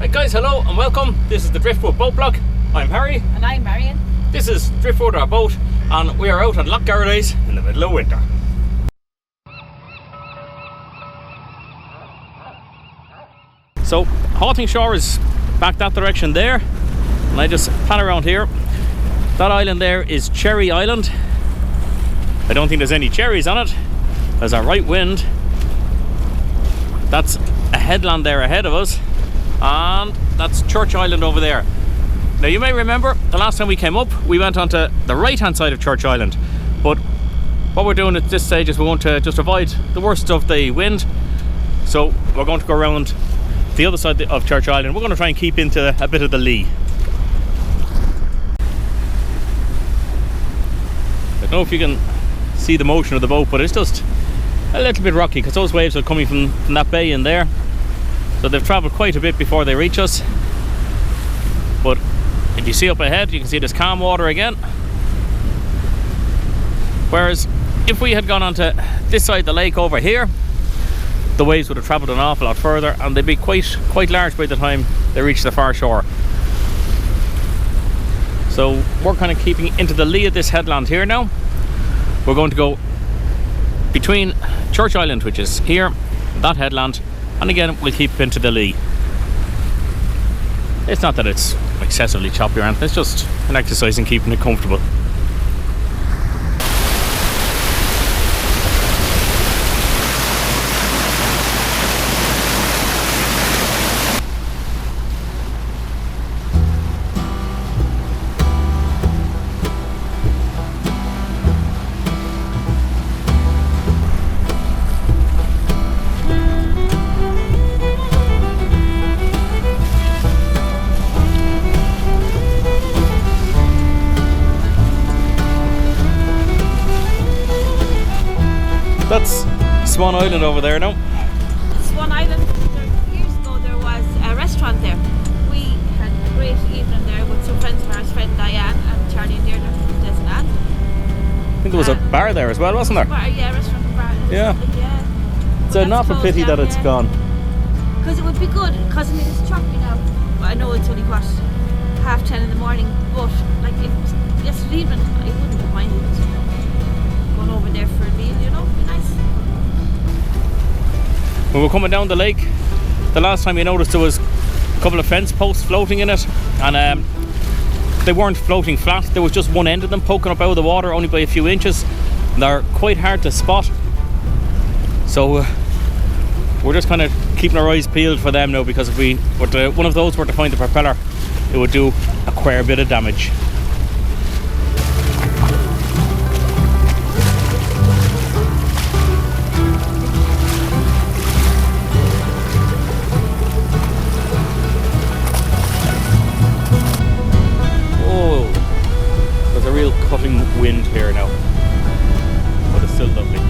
Right guys, hello and welcome. This is the Driftwood Boat Blog. I'm Harry. And I'm Marion. This is Driftwood, our boat, and we are out on Loch Gardays in the middle of winter. So, Halting Shore is back that direction there, and I just pan around here. That island there is Cherry Island. I don't think there's any cherries on it. There's a right wind. That's a headland there ahead of us, and that's Church Island over there. Now you may remember the last time we came up we went onto the right hand side of Church Island, but what we're doing at this stage is we want to just avoid the worst of the wind, so we're going to go around the other side of Church Island. We're going to try and keep into a bit of the lee. I don't know if you can see the motion of the boat, but it's just a little bit rocky because those waves are coming from that bay in there. So they've travelled quite a bit before they reach us. But if you see up ahead, you can see there's calm water again. Whereas if we had gone onto this side of the lake over here, the waves would have travelled an awful lot further and they'd be quite large by the time they reach the far shore. So we're kind of keeping into the lee of this headland here now. We're going to go between Church Island, which is here, that headland, and again we'll keep into the lee. It's not that it's excessively choppy or anything, it's just an exercise in keeping it comfortable. That's Swan Island over there now. Swan Island, years ago there was a restaurant there. We had a great evening there with some friends of ours, friend Diane and Charlie and Deirdre from Des and Anne. I think there was a bar there as well, wasn't there? Bar, yeah, restaurant and bar. Yeah. It's an awful pity that it's gone. Because it would be good, because I mean it's choppy now. I know it's only what, 10:30 in the morning, but like if yesterday evening I wouldn't have minded going over there for a meal, you know, it'd be nice. When we're coming down the lake, the last time we noticed there was a couple of fence posts floating in it, and they weren't floating flat, there was just one end of them poking up out of the water only by a few inches. They're quite hard to spot, so we're just kind of keeping our eyes peeled for them now, because if we were to, one of those were to find the propeller, it would do a fair bit of damage. Cutting wind here now, but it's still lovely.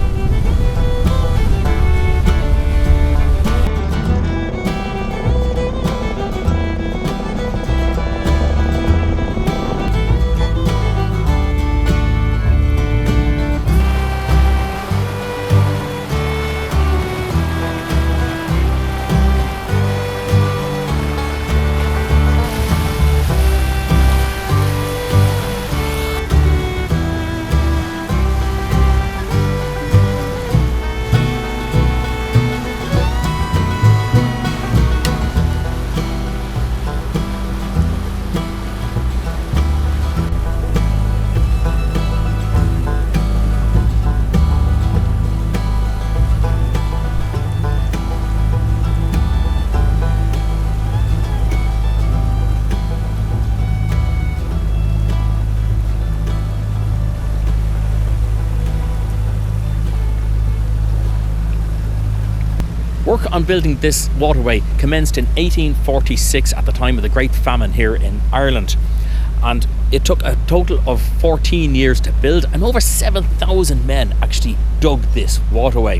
Work on building this waterway commenced in 1846 at the time of the Great Famine here in Ireland, and it took a total of 14 years to build, and over 7,000 men actually dug this waterway.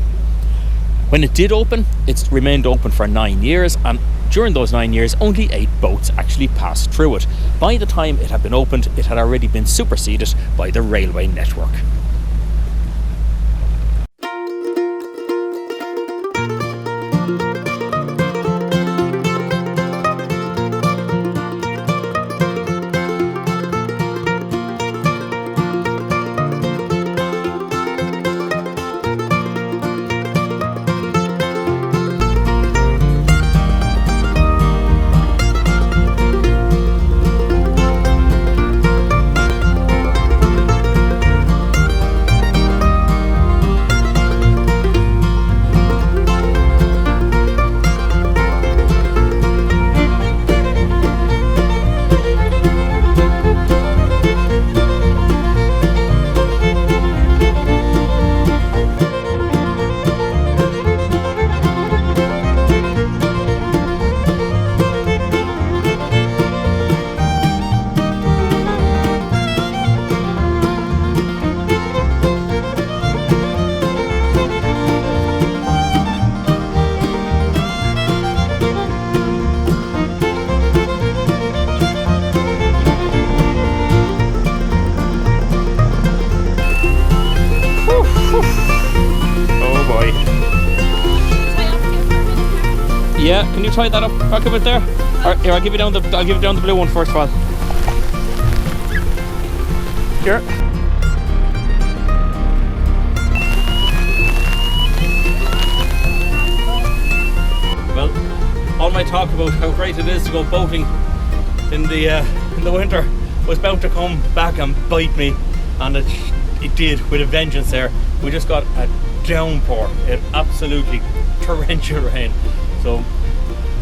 When it did open, it's remained open for 9 years, and during those 9 years only 8 boats actually passed through it. By the time it had been opened, it had already been superseded by the railway network. tie that up back a bit there? Or, here, I'll give you down the blue one first of all. Here. Well, all my talk about how great it is to go boating in the winter was about to come back and bite me, and it did with a vengeance there. We just got a downpour. It absolutely torrential rain. So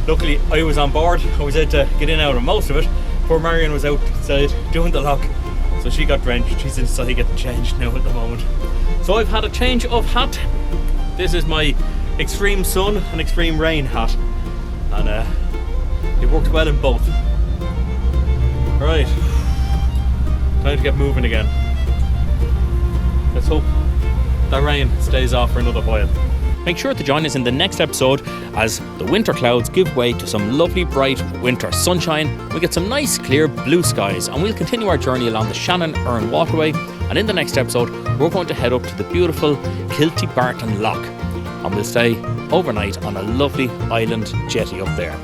luckily I was on board. I was able to get in and out of most of it. Poor Marion was outside doing the lock, so she got drenched. She's inside getting changed now at the moment. So I've had a change of hat. This is my extreme sun and extreme rain hat, and it worked well in both. Right, time to get moving again. Let's hope that rain stays off for another while. Make sure to join us in the next episode as the winter clouds give way to some lovely bright winter sunshine. We get some nice clear blue skies, and we'll continue our journey along the Shannon Earn waterway. And in the next episode we're going to head up to the beautiful Kilty Barton Loch, and we'll stay overnight on a lovely island jetty up there.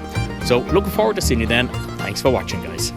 So looking forward to seeing you then. Thanks for watching, guys.